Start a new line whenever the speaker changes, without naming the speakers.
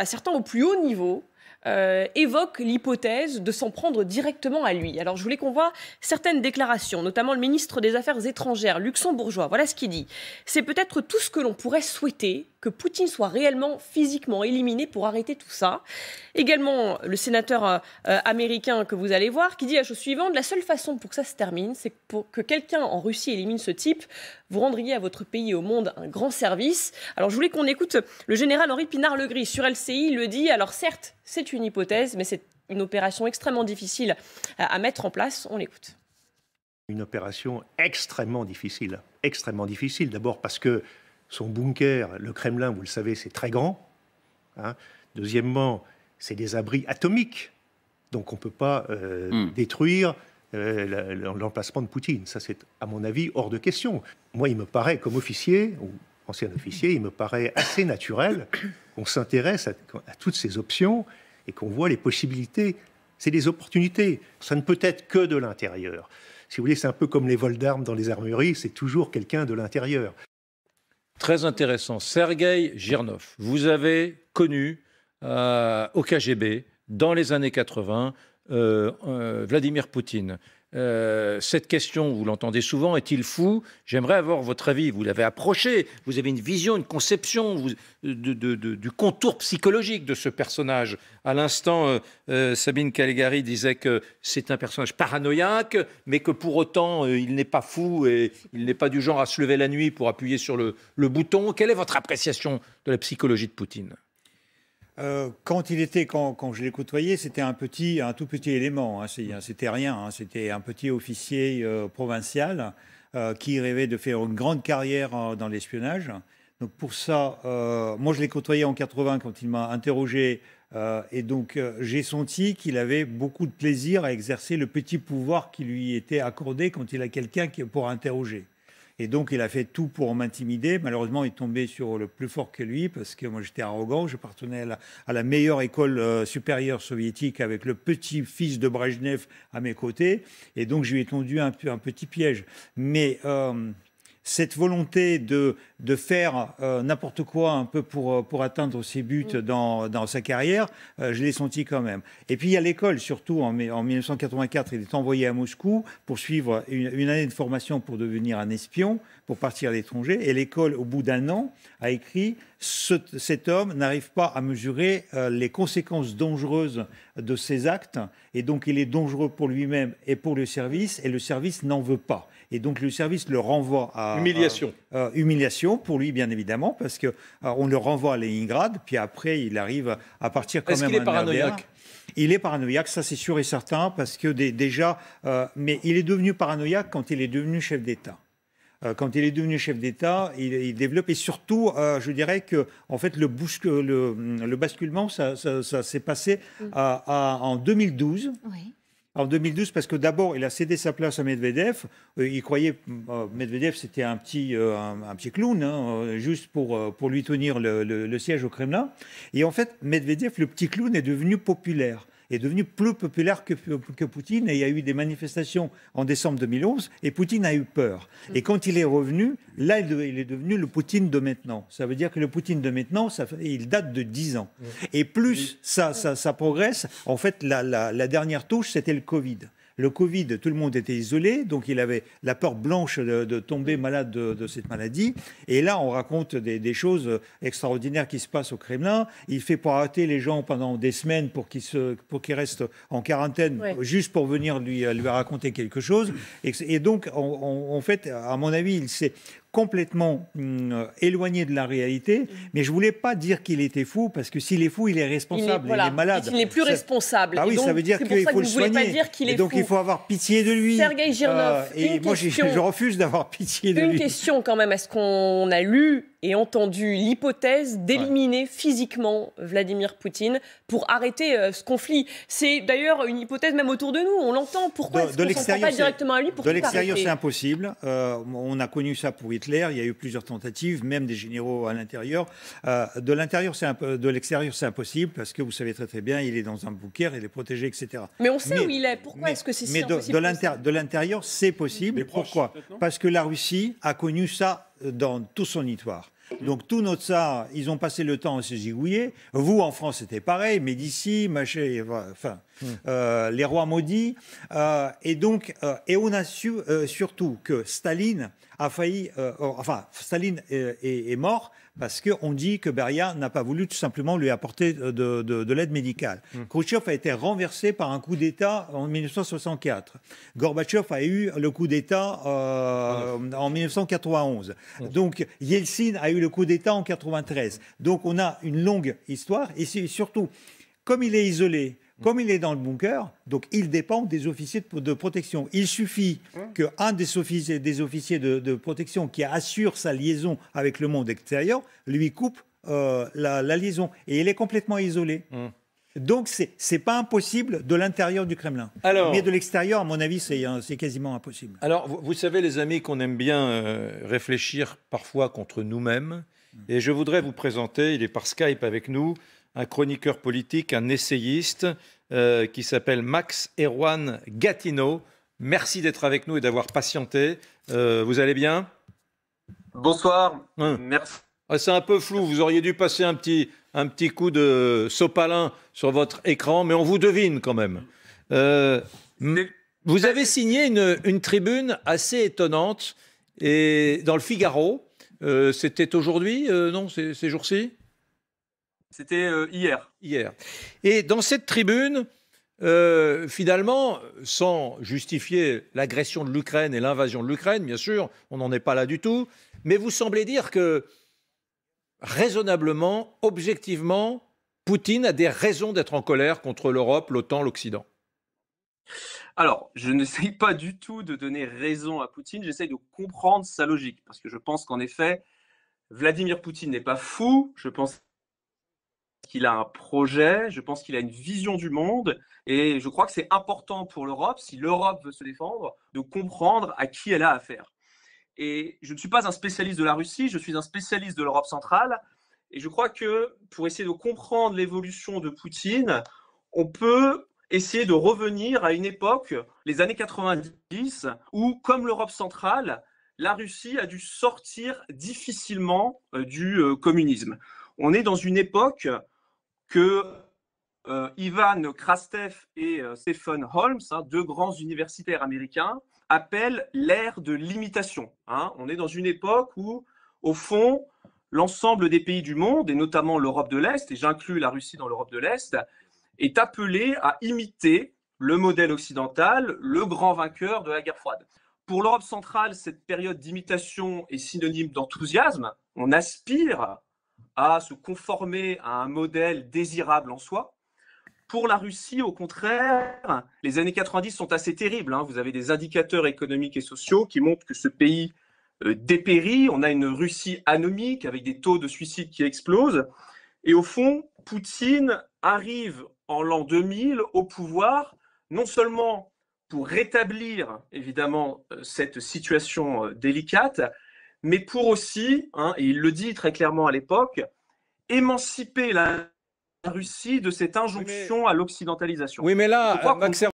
à certains au plus haut niveau, évoque l'hypothèse de s'en prendre directement à lui. Alors je voulais qu'on voit certaines déclarations, notamment le ministre des Affaires étrangères luxembourgeois. Voilà ce qu'il dit. C'est peut-être tout ce que l'on pourrait souhaiter, que Poutine soit réellement physiquement éliminé pour arrêter tout ça. Également, le sénateur américain que vous allez voir, qui dit la chose suivante: la seule façon pour que ça se termine, c'est pour que quelqu'un en Russie élimine ce type. Vous rendriez à votre pays et au monde un grand service. Alors je voulais qu'on écoute le général Henri Pinard-Legris sur LCI. Il le dit, alors certes, c'est une hypothèse, mais c'est une opération extrêmement difficile à mettre en place. On l'écoute.
Une opération extrêmement difficile. Extrêmement difficile, d'abord parce que son bunker, le Kremlin, vous le savez, c'est très grand. Hein. Deuxièmement, c'est des abris atomiques. Donc on ne peut pas détruire l'emplacement de Poutine. Ça, c'est, à mon avis, hors de question. Moi, il me paraît, comme officier, ou ancien officier, il me paraît assez naturel qu'on s'intéresse à toutes ces options et qu'on voit les possibilités. C'est des opportunités. Ça ne peut être que de l'intérieur. Si vous voulez, c'est un peu comme les vols d'armes dans les armureries, c'est toujours quelqu'un de l'intérieur.
Très intéressant. Sergueï Girnov, vous avez connu au KGB, dans les années 80, Vladimir Poutine. Cette question, vous l'entendez souvent, est-il fou? J'aimerais avoir votre avis. Vous l'avez approché, vous avez une vision, une conception du contour psychologique de ce personnage. À l'instant, Sabine Caligari disait que c'est un personnage paranoïaque, mais que pour autant, il n'est pas fou et il n'est pas du genre à se lever la nuit pour appuyer sur le bouton. Quelle est votre appréciation de la psychologie de Poutine?
Quand je l'ai côtoyé, c'était un tout petit élément. Hein, c'était rien. Hein, c'était un petit officier provincial qui rêvait de faire une grande carrière dans l'espionnage. Donc pour ça, moi je l'ai côtoyé en 80 quand il m'a interrogé. Et donc j'ai senti qu'il avait beaucoup de plaisir à exercer le petit pouvoir qui lui était accordé quand il a quelqu'un pour interroger. Et donc, il a fait tout pour m'intimider. Malheureusement, il est tombé sur le plus fort que lui, parce que moi, j'étais arrogant. Je appartenais à la meilleure école supérieure soviétique avec le petit-fils de Brejnev à mes côtés. Et donc, je lui ai tendu un petit piège. Mais cette volonté de faire n'importe quoi un peu pour atteindre ses buts dans sa carrière, je l'ai senti quand même. Et puis il y a l'école, surtout en 1984, il est envoyé à Moscou pour suivre une année de formation pour devenir un espion, pour partir à l'étranger. Et l'école, au bout d'un an, a écrit « Cet homme n'arrive pas à mesurer les conséquences dangereuses de ses actes, et donc il est dangereux pour lui-même et pour le service n'en veut pas ». Et donc le service le renvoie à...
Humiliation.
Humiliation pour lui, bien évidemment, parce qu'on le renvoie à Leningrad, puis après, il arrive à partir quand même...
Est-ce qu'il est paranoïaque ?
Il est paranoïaque, ça c'est sûr et certain, parce que déjà... mais il est devenu paranoïaque quand il est devenu chef d'État. Quand il est devenu chef d'État, il développe, et surtout, je dirais que en fait, le basculement, ça s'est passé en 2012. Oui. En 2012, parce que d'abord, il a cédé sa place à Medvedev. Il croyait Medvedev, c'était un petit clown, hein, juste pour lui tenir le siège au Kremlin. Et en fait, Medvedev, le petit clown, est devenu populaire. Est devenu plus populaire que Poutine. Et il y a eu des manifestations en décembre 2011. Et Poutine a eu peur. Et quand il est revenu, là, il est devenu le Poutine de maintenant. Ça veut dire que le Poutine de maintenant, il date de 10 ans. Et plus ça progresse, en fait, la dernière touche, c'était le Covid. Le Covid, tout le monde était isolé, donc il avait la peur blanche de tomber malade de cette maladie. Et là, on raconte des choses extraordinaires qui se passent au Kremlin. Il fait arrêter les gens pendant des semaines pour qu'ils restent en quarantaine, juste pour venir lui raconter quelque chose. Et donc, en fait, à mon avis, il s'est complètement éloigné de la réalité, mais je ne voulais pas dire qu'il était fou, parce que s'il est fou, il est responsable, il est malade.
Il n'est plus responsable.
Ah oui, ça veut dire qu'il faut le soigner. Et donc il faut avoir pitié de lui.
Sergueï Girnov,
et moi je refuse d'avoir pitié de lui.
Une question quand même, est-ce qu'on a lu et entendu l'hypothèse d'éliminer physiquement Vladimir Poutine pour arrêter ce conflit? C'est d'ailleurs une hypothèse même autour de nous, on l'entend. Pourquoi est-ce qu'on ne s'en prend pas directement à lui pour
De l'extérieur, c'est impossible. On a connu ça pour Hitler, il y a eu plusieurs tentatives, même des généraux à l'intérieur. De l'extérieur, c'est impossible, parce que vous savez très bien, il est dans un bunker, il est protégé, etc.
Mais on sait où il est. Pourquoi est-ce que c'est si impossible?
De l'intérieur, c'est possible. Pourquoi? Parce que la Russie a connu ça dans toute son histoire. Donc tout notre ça, ils ont passé le temps à se zigouiller. Vous, en France, c'était pareil, Médicis, machin, enfin, les rois maudits. Et on a su surtout que Staline a failli... Staline est mort parce qu'on dit que Beria n'a pas voulu tout simplement lui apporter de l'aide médicale. Khrouchtchev a été renversé par un coup d'État en 1964. Gorbatchev a eu le coup d'État en 1991. Donc Yeltsin a eu le coup d'État en 93. Donc on a une longue histoire et c'est surtout, comme il est isolé, comme il est dans le bunker, donc il dépend des officiers de protection. Il suffit qu'un des officiers de protection qui assure sa liaison avec le monde extérieur lui coupe la liaison. Et il est complètement isolé. Donc c'est pas impossible de l'intérieur du Kremlin. Mais de l'extérieur, à mon avis, c'est quasiment impossible.
Alors, vous savez, les amis, qu'on aime bien réfléchir parfois contre nous-mêmes. Et je voudrais vous présenter, il est par Skype avec nous, un chroniqueur politique, un essayiste qui s'appelle Max Erwan Gatineau. Merci d'être avec nous et d'avoir patienté. Vous allez bien?
Bonsoir, merci.
C'est un peu flou, vous auriez dû passer un petit coup de sopalin sur votre écran, mais on vous devine quand même. Vous avez signé une tribune assez étonnante et dans le Figaro. C'était aujourd'hui, non, ces jours-ci?
C'était hier.
Hier. Et dans cette tribune, finalement, sans justifier l'agression de l'Ukraine et l'invasion de l'Ukraine, bien sûr, on n'en est pas là du tout, mais vous semblez dire que, raisonnablement, objectivement, Poutine a des raisons d'être en colère contre l'Europe, l'OTAN, l'Occident.
Alors, je n'essaye pas du tout de donner raison à Poutine, j'essaye de comprendre sa logique, parce que je pense qu'en effet, Vladimir Poutine n'est pas fou, je pense qu'il a un projet, je pense qu'il a une vision du monde, et je crois que c'est important pour l'Europe, si l'Europe veut se défendre, de comprendre à qui elle a affaire. Et je ne suis pas un spécialiste de la Russie, je suis un spécialiste de l'Europe centrale, et je crois que pour essayer de comprendre l'évolution de Poutine, on peut essayer de revenir à une époque, les années 90, où, comme l'Europe centrale, la Russie a dû sortir difficilement du communisme. On est dans une époque que Ivan Krastev et Stephen Holmes, deux grands universitaires américains, appellent l'ère de l'imitation. On est dans une époque où, au fond, l'ensemble des pays du monde, et notamment l'Europe de l'Est, et j'inclus la Russie dans l'Europe de l'Est, est appelé à imiter le modèle occidental, le grand vainqueur de la guerre froide. Pour l'Europe centrale, cette période d'imitation est synonyme d'enthousiasme. On aspire à se conformer à un modèle désirable en soi. Pour la Russie, au contraire, les années 90 sont assez terribles. Vous avez des indicateurs économiques et sociaux qui montrent que ce pays dépérit. On a une Russie anomique avec des taux de suicide qui explosent. Et au fond, Poutine arrive en l'an 2000 au pouvoir, non seulement pour rétablir évidemment cette situation délicate, mais pour aussi, et il le dit très clairement à l'époque, émanciper la Russie de cette injonction à l'occidentalisation.
Oui, mais là, Max